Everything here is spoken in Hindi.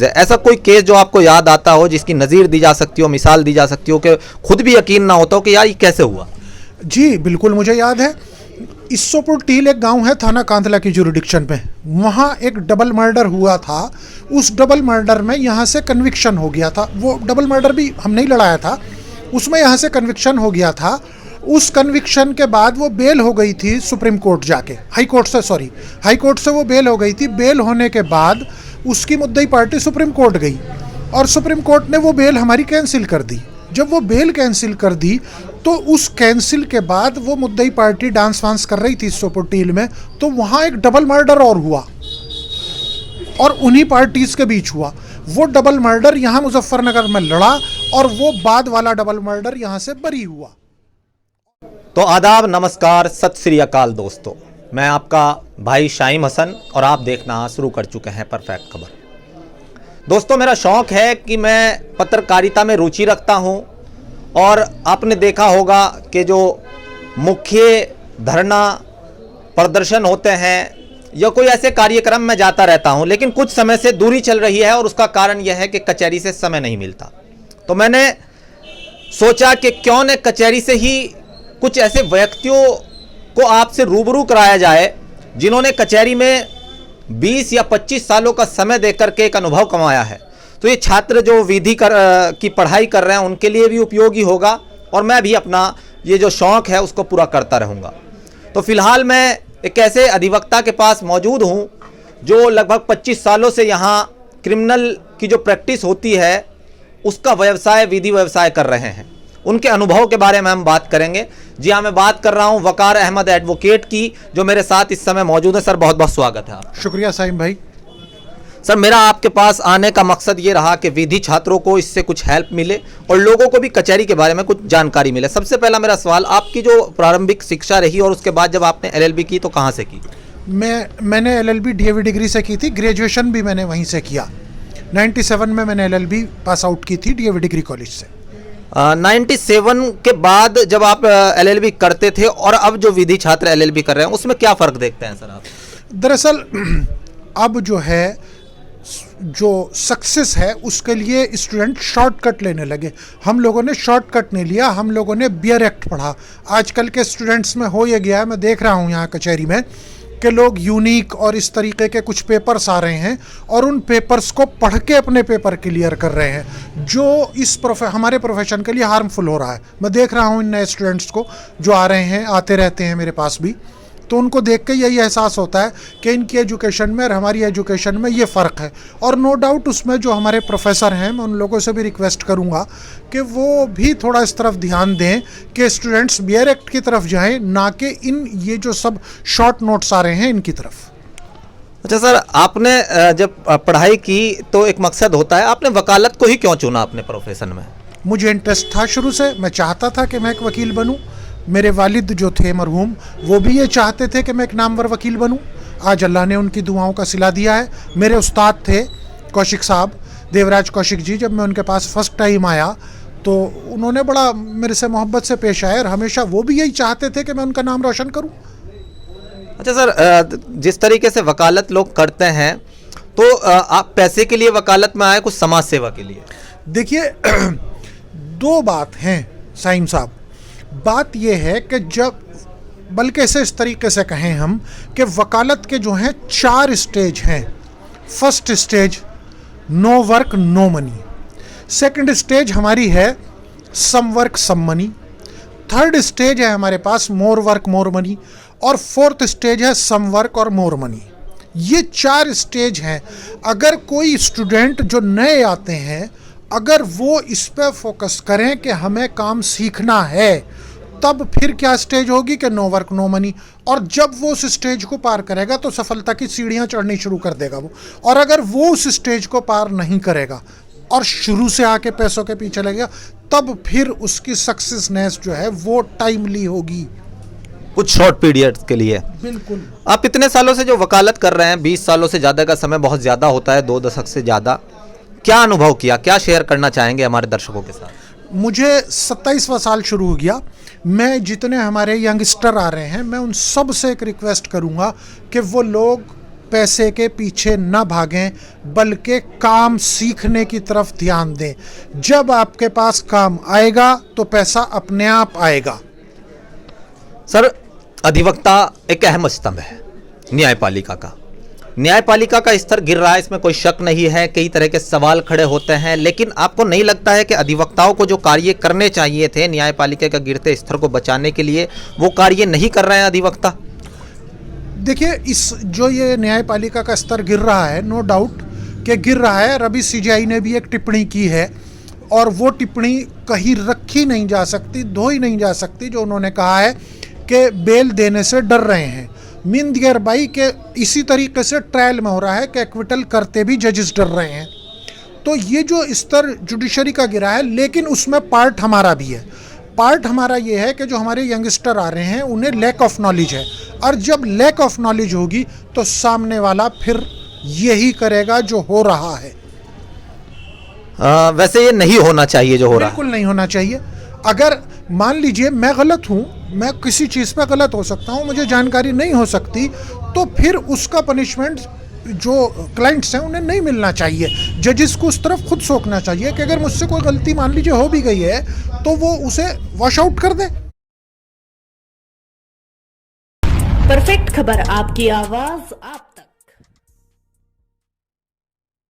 ऐसा कोई केस जो आपको याद आता हो, जिसकी नज़ीर दी जा सकती हो, मिसाल दी जा सकती हो, कि खुद भी यकीन ना होता हो कि यार ये कैसे हुआ? जी बिल्कुल, मुझे याद है। इस्सोपुर टील एक गांव है थाना कांधला की जुरिडिक्शन में, वहाँ एक डबल मर्डर हुआ था। उस डबल मर्डर में यहाँ से कन्विक्शन हो गया था। वो डबल मर्डर भी हम नहीं लड़ाया था, उसमें यहाँ से कन्विक्शन हो गया था। उस कन्विक्शन के बाद वो बेल हो गई थी सुप्रीम कोर्ट जाके, हाई कोर्ट से वो बेल हो गई थी। बेल होने के बाद उसकी मुद्दई पार्टी सुप्रीम कोर्ट गई और सुप्रीम कोर्ट ने वो बेल हमारी कैंसिल कर दी। जब वो बेल कैंसिल कर दी तो उस कैंसिल के बाद वो मुद्दई पार्टी डांस वांस कर रही थी इस्सोपुर टील में, तो वहाँ एक डबल मर्डर और हुआ और उन्हीं पार्टीज के बीच हुआ। वो डबल मर्डर यहाँ मुजफ्फरनगर में लड़ा और वो बाद वाला डबल मर्डर यहाँ से बरी हुआ। तो आदाब, नमस्कार, सत श्री अकाल दोस्तों, मैं आपका भाई शाइम हसन और आप देखना शुरू कर चुके हैं परफेक्ट खबर। दोस्तों, मेरा शौक़ है कि मैं पत्रकारिता में रुचि रखता हूं और आपने देखा होगा कि जो मुख्य धरना प्रदर्शन होते हैं या कोई ऐसे कार्यक्रम में जाता रहता हूं, लेकिन कुछ समय से दूरी चल रही है और उसका कारण यह है कि कचहरी से समय नहीं मिलता। तो मैंने सोचा कि क्यों न कचहरी से ही कुछ ऐसे व्यक्तियों को आपसे रूबरू कराया जाए जिन्होंने कचहरी में 20 या 25 सालों का समय देकर के एक अनुभव कमाया है। तो ये छात्र जो विधि की पढ़ाई कर रहे हैं उनके लिए भी उपयोगी होगा और मैं भी अपना ये जो शौक़ है उसको पूरा करता रहूँगा। तो फिलहाल मैं एक ऐसे अधिवक्ता के पास मौजूद हूँ जो लगभग 25 सालों से यहाँ क्रिमिनल की जो प्रैक्टिस होती है उसका व्यवसाय, विधि व्यवसाय कर रहे हैं। उनके अनुभव के बारे में हम बात करेंगे। जी हाँ, मैं बात कर रहा हूँ वकार अहमद एडवोकेट की, जो मेरे साथ इस समय मौजूद है। सर, बहुत बहुत स्वागत है आप। शुक्रिया साइम भाई। सर, मेरा आपके पास आने का मकसद ये रहा कि विधि छात्रों को इससे कुछ हेल्प मिले और लोगों को भी कचहरी के बारे में कुछ जानकारी मिले। सबसे पहला मेरा सवाल, आपकी जो प्रारंभिक शिक्षा रही और उसके बाद जब आपने LLB की तो कहाँ से की? मैंने LLB DAV डिग्री से की थी, ग्रेजुएशन भी मैंने वहीं से किया। 97 में मैंने LLB पास आउट की थी DAV डिग्री कॉलेज से। 97 के बाद जब आप LLB करते थे और अब जो विधि छात्र LLB कर रहे हैं उसमें क्या फ़र्क देखते हैं सर आप? दरअसल अब जो है, जो सक्सेस है उसके लिए स्टूडेंट शॉर्टकट लेने लगे। हम लोगों ने शॉर्टकट नहीं लिया, हम लोगों ने बियर एक्ट पढ़ा। आजकल के स्टूडेंट्स में हो ये गया है, मैं देख रहा हूँ यहाँ कचहरी में, कि लोग यूनिक और इस तरीके के कुछ पेपर्स आ रहे हैं और उन पेपर्स को पढ़ के अपने पेपर क्लियर कर रहे हैं, जो इस हमारे प्रोफेशन के लिए हार्मफुल हो रहा है। मैं देख रहा हूँ इन नए स्टूडेंट्स को जो आ रहे हैं, आते रहते हैं मेरे पास भी, तो उनको देख के यही एहसास होता है कि इनकी एजुकेशन में और हमारी एजुकेशन में ये फ़र्क है। और नो डाउट उसमें जो हमारे प्रोफेसर हैं, मैं उन लोगों से भी रिक्वेस्ट करूँगा कि वो भी थोड़ा इस तरफ ध्यान दें कि स्टूडेंट्स बियर एक्ट की तरफ जाएं, ना कि इन ये जो सब शॉर्ट नोट्स आ रहे हैं इनकी तरफ। अच्छा सर, आपने जब पढ़ाई की तो एक मकसद होता है, आपने वकालत को ही क्यों चुना अपने प्रोफेशन में? मुझे इंटरेस्ट था शुरू से, मैं चाहता था कि मैं एक वकील बनूँ। मेरे वालिद जो थे मरहूम, वो भी ये चाहते थे कि मैं एक नामवर वकील बनूं। आज अल्लाह ने उनकी दुआओं का सिला दिया है। मेरे उस्ताद थे कौशिक साहब, देवराज कौशिक जी, जब मैं उनके पास फर्स्ट टाइम आया तो उन्होंने बड़ा मेरे से मोहब्बत से पेश आए और हमेशा वो भी यही चाहते थे कि मैं उनका नाम रोशन करूं। अच्छा सर, जिस तरीके से वकालत लोग करते हैं, तो आप पैसे के लिए वकालत में आए, कुछ समाज सेवा के लिए? देखिए, दो बात हैं साइम साहब। बात यह है कि जब, बल्कि इस तरीके से कहें हम कि वकालत के जो हैं 4 स्टेज हैं। First stage no work no money, second stage हमारी है some work some money, third stage है हमारे पास मोर वर्क मोर मनी और फोर्थ स्टेज है सम वर्क और मोर मनी। ये 4 स्टेज हैं। अगर कोई स्टूडेंट जो नए आते हैं, अगर वो इस पर फोकस करें कि हमें काम सीखना है, तब फिर क्या स्टेज होगी कि नो वर्क नो मनी। और जब वो उस स्टेज को पार करेगा तो सफलता की सीढ़ियां चढ़नी शुरू कर देगा वो। और अगर वो उस स्टेज को पार नहीं करेगा और शुरू से आके पैसों के पीछे लगेगा, तब फिर उसकी सक्सेसनेस जो है वो टाइमली होगी, कुछ शॉर्ट पीरियड के लिए। बिल्कुल। आप इतने सालों से जो वकालत कर रहे हैं, 20 सालों से ज़्यादा का समय बहुत ज़्यादा होता है, 2 दशक से ज़्यादा, क्या अनुभव किया, क्या शेयर करना चाहेंगे हमारे दर्शकों के साथ? मुझे 27वां साल शुरू हो गया। मैं जितने हमारे यंगस्टर आ रहे हैं, मैं उन सब से एक रिक्वेस्ट करूंगा कि वो लोग पैसे के पीछे न भागें, बल्कि काम सीखने की तरफ ध्यान दें। जब आपके पास काम आएगा तो पैसा अपने आप आएगा। सर, अधिवक्ता एक अहम स्तंभ है न्यायपालिका का। न्यायपालिका का स्तर गिर रहा है, इसमें कोई शक नहीं है। कई तरह के सवाल खड़े होते हैं, लेकिन आपको नहीं लगता है कि अधिवक्ताओं को जो कार्य करने चाहिए थे न्यायपालिका का गिरते स्तर को बचाने के लिए, वो कार्य नहीं कर रहे हैं अधिवक्ता? देखिए, इस जो ये न्यायपालिका का स्तर गिर रहा है, नो डाउट कि गिर रहा है। अभी सीजीआई ने भी एक टिप्पणी की है और वो टिप्पणी कहीं रखी नहीं जा सकती, धोई नहीं जा सकती, जो उन्होंने कहा है कि बेल देने से डर रहे हैं। मीन दियर बाई के इसी तरीके से ट्रायल में हो रहा है कि एक्विटल करते भी जजेस डर रहे हैं। तो ये जो स्तर जुडिशरी का गिरा है, लेकिन उसमें पार्ट हमारा भी है। पार्ट हमारा ये है कि जो हमारे यंगस्टर आ रहे हैं उन्हें लैक ऑफ नॉलेज है, और जब लैक ऑफ नॉलेज होगी तो सामने वाला फिर यही करेगा जो हो रहा है। वैसे ये नहीं होना चाहिए जो हो रहा है। बिल्कुल नहीं होना चाहिए। अगर मान लीजिए मैं गलत हूँ, मैं किसी चीज़ पे गलत हो सकता हूँ, मुझे जानकारी नहीं हो सकती, तो फिर उसका पनिशमेंट जो क्लाइंट्स हैं उन्हें नहीं मिलना चाहिए। जजेस को उस तरफ खुद सोचना चाहिए कि अगर मुझसे कोई गलती मान लीजिए हो भी गई है तो वो उसे वॉश आउट कर दे। परफेक्ट खबर, आपकी आवाज आप तक।